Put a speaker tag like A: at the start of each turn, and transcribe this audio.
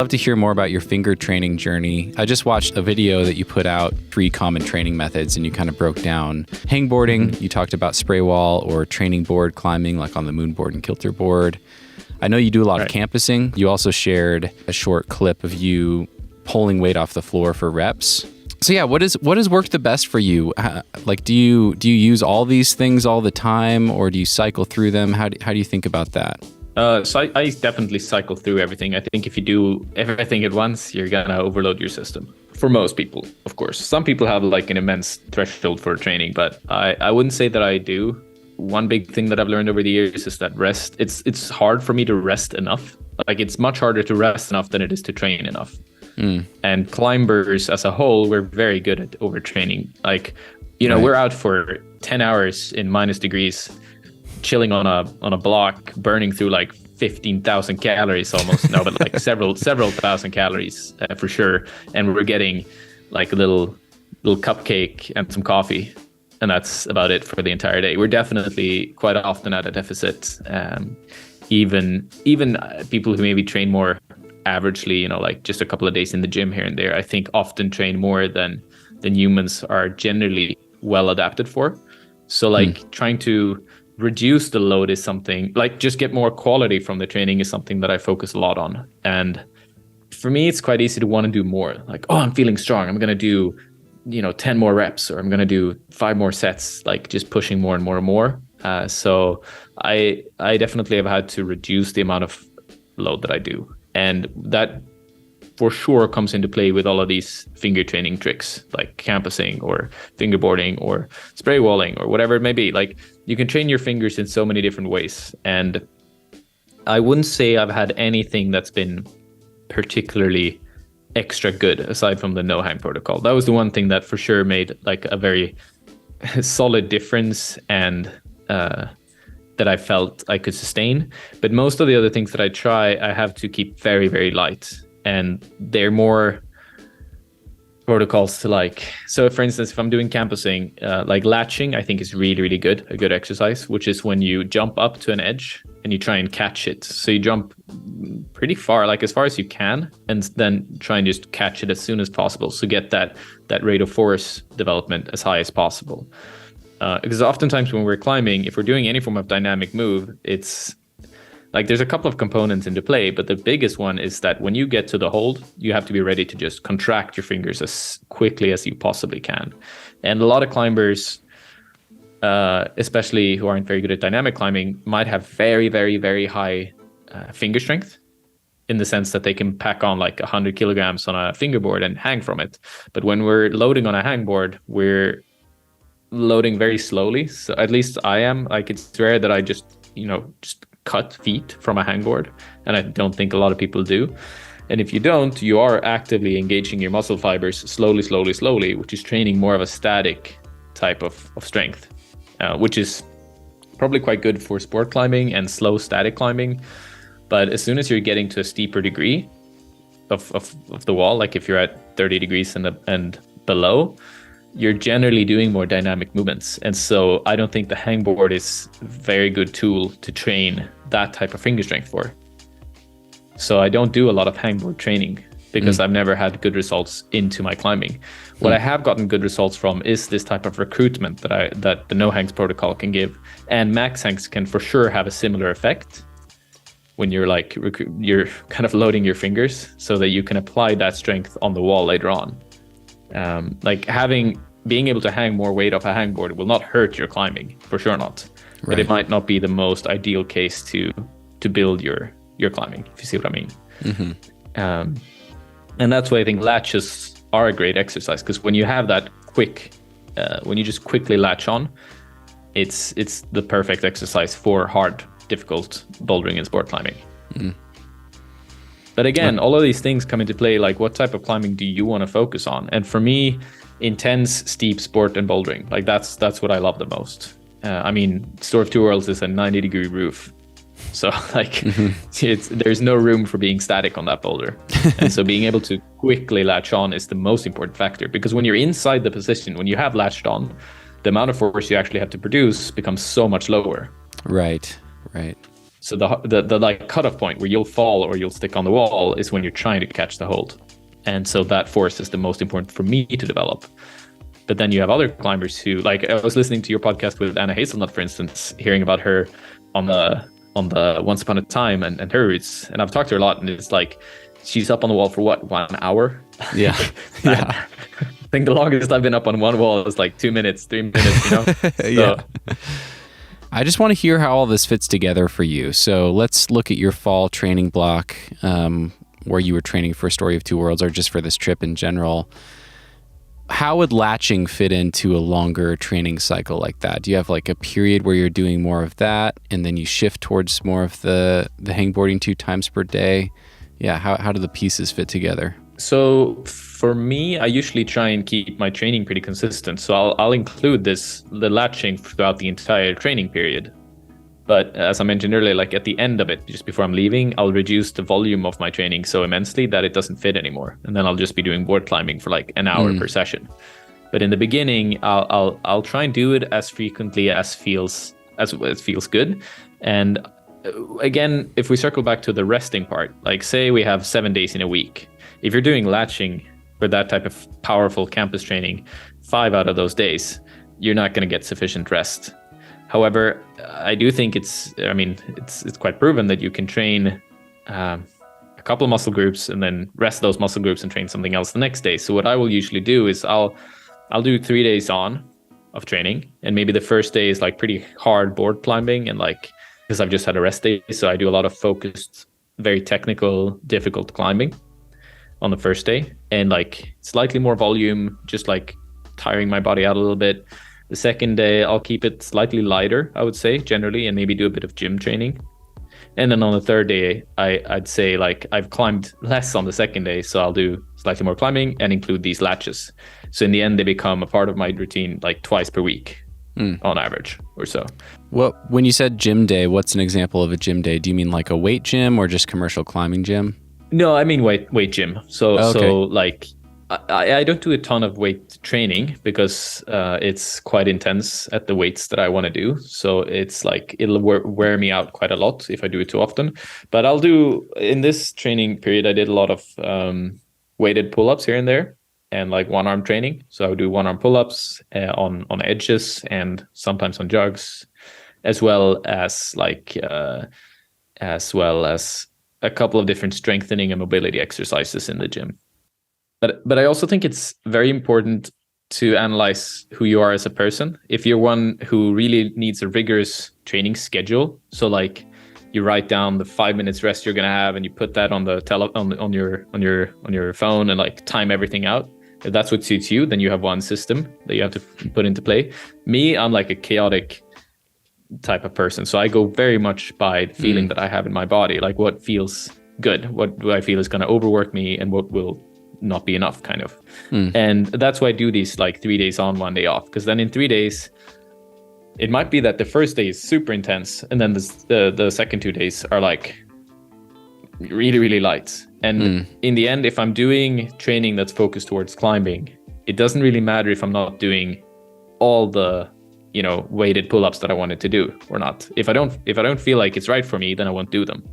A: Love to hear more about your finger training journey. I just watched a video that you put out, 3 common training methods, and you kind of broke down hangboarding. You talked about spray wall or training board climbing, like on the moon board and kilter board. I know you do a lot of campusing. You also shared a short clip of you pulling weight off the floor for reps. So yeah, what has worked the best for you? Like, do you use all these things all the time, or do you cycle through them? How do you think about that?
B: So I definitely cycle through everything. I think if you do everything at once, you're gonna overload your system. For most people, of course. Some people have like an immense threshold for training, but I wouldn't say that I do. One big thing that I've learned over the years is that rest, it's hard for me to rest enough. Like, it's much harder to rest enough than it is to train enough. And climbers as a whole, we're very good at overtraining. Like, we're out for 10 hours in minus degrees, chilling on a block, burning through like 15,000 calories almost. No, but like several thousand calories for sure. And we're getting like a little cupcake and some coffee, and that's about it for the entire day. We're definitely quite often at a deficit. Even people who maybe train more averagely, like just a couple of days in the gym here and there, I think often train more than humans are generally well adapted for. So like trying to reduce the load is something, like just get more quality from the training is something that I focus a lot on. And for me, it's quite easy to want to do more. Like, oh, I'm feeling strong, I'm going to do 10 more reps, or I'm going to do 5 more sets, like just pushing more and more and more. So I definitely have had to reduce the amount of load that I do. And that for sure comes into play with all of these finger training tricks, like campusing or fingerboarding or spray walling or whatever it may be. Like, you can train your fingers in so many different ways. And I wouldn't say I've had anything that's been particularly extra good aside from the no hang protocol. That was the one thing that for sure made like a very solid difference, and that I felt I could sustain. But most of the other things that I try, I have to keep very, very light. And they're more protocols to like, so for instance, if I'm doing campusing, like latching, I think is really, really good, a good exercise, which is when you jump up to an edge and you try and catch it. So you jump pretty far, like as far as you can, and then try and just catch it as soon as possible. So get that rate of force development as high as possible. Because oftentimes when we're climbing, if we're doing any form of dynamic move, it's like there's a couple of components into play, but the biggest one is that when you get to the hold, you have to be ready to just contract your fingers as quickly as you possibly can. And a lot of climbers, especially who aren't very good at dynamic climbing, might have very, very, very high finger strength, in the sense that they can pack on like 100 kilograms on a fingerboard and hang from it. But when we're loading on a hangboard, we're loading very slowly. So at least I am. Like, it's rare that I just cut feet from a hangboard, and I don't think a lot of people do. And if you don't, you are actively engaging your muscle fibers slowly, which is training more of a static type of strength, which is probably quite good for sport climbing and slow static climbing. But as soon as you're getting to a steeper degree of the wall, like if you're at 30 degrees and below, you're generally doing more dynamic movements. And so I don't think the hangboard is a very good tool to train that type of finger strength for. So I don't do a lot of hangboard training because I've never had good results into my climbing. What I have gotten good results from is this type of recruitment that the no hangs protocol can give. And max hangs can for sure have a similar effect when you're like, you're kind of loading your fingers so that you can apply that strength on the wall later on. Like being able to hang more weight off a hangboard will not hurt your climbing, for sure not. Right. But it might not be the most ideal case to build your climbing, if you see what I mean. Mm-hmm. And that's why I think latches are a great exercise, because when you have that quick, when you just quickly latch on, it's the perfect exercise for hard, difficult bouldering and sport climbing. Mm. But again, all of these things come into play, like what type of climbing do you want to focus on? And for me, intense, steep sport and bouldering, like that's what I love the most. I mean, Store of Two Worlds is a 90-degree roof. So like there's no room for being static on that boulder. And so being able to quickly latch on is the most important factor, because when you're inside the position, when you have latched on, the amount of force you actually have to produce becomes so much lower.
A: Right.
B: So the like cutoff point where you'll fall or you'll stick on the wall is when you're trying to catch the hold. And so that force is the most important for me to develop. But then you have other climbers who, like, I was listening to your podcast with Anna Hazelnut, for instance, hearing about her on the Once Upon a Time and her roots. And I've talked to her a lot, and it's like she's up on the wall for what, 1 hour?
A: Yeah. Yeah.
B: I think the longest I've been up on one wall is like 2 minutes, 3 minutes, you know?
A: Yeah. I just want to hear how all this fits together for you. So let's look at your fall training block, where you were training for Story of Two Worlds, or just for this trip in general. How would latching fit into a longer training cycle like that? Do you have like a period where you're doing more of that and then you shift towards more of the hangboarding 2 times per day? Yeah, how do the pieces fit together?
B: So for me, I usually try and keep my training pretty consistent. So I'll include the latching throughout the entire training period. But as I mentioned earlier, like at the end of it, just before I'm leaving, I'll reduce the volume of my training so immensely that it doesn't fit anymore. And then I'll just be doing board climbing for like an hour per session. But in the beginning, I'll try and do it as frequently as it feels good. And again, if we circle back to the resting part, like say we have 7 days in a week, if you're doing latching for that type of powerful campus training, 5 out of those days, you're not going to get sufficient rest. However, I do think it's quite proven that you can train a couple of muscle groups and then rest those muscle groups and train something else the next day. So what I will usually do is I'll do 3 days on of training, and maybe the first day is like pretty hard board climbing, and like because I've just had a rest day, so I do a lot of focused, very technical, difficult climbing on the first day, and like slightly more volume, just like tiring my body out a little bit. The second day, I'll keep it slightly lighter, I would say, generally, and maybe do a bit of gym training. And then on the third day, I'd say like I've climbed less on the second day, so I'll do slightly more climbing and include these latches. So in the end, they become a part of my routine like twice per week on average or so.
A: Well, when you said gym day, what's an example of a gym day? Do you mean like a weight gym or just commercial climbing gym?
B: No, I mean weight gym. So
A: Okay.
B: so like I don't do a ton of weight training because it's quite intense at the weights that I want to do. So it's like it'll wear me out quite a lot if I do it too often. But I'll do, in this training period, I did a lot of weighted pull-ups here and there, and like one-arm training. So I would do one-arm pull-ups on edges and sometimes on jugs, as well as a couple of different strengthening and mobility exercises in the gym. But I also think it's very important to analyze who you are as a person. If you're one who really needs a rigorous training schedule, so like you write down the 5 minutes rest you're gonna have and you put that on the on your phone and like time everything out. If that's what suits you, then you have one system that you have to put into play. Me, I'm like a chaotic type of person, so I go very much by the feeling that I have in my body, like what feels good, what do I feel is gonna overwork me, and what will not be enough, kind of. And that's why I do these like 3 days on, 1 day off, because then in 3 days it might be that the first day is super intense and then the second 2 days are like really light. And in the end, if I'm doing training that's focused towards climbing, it doesn't really matter if I'm not doing all the weighted pull-ups that I wanted to do or not. If I don't feel like it's right for me, then I won't do them.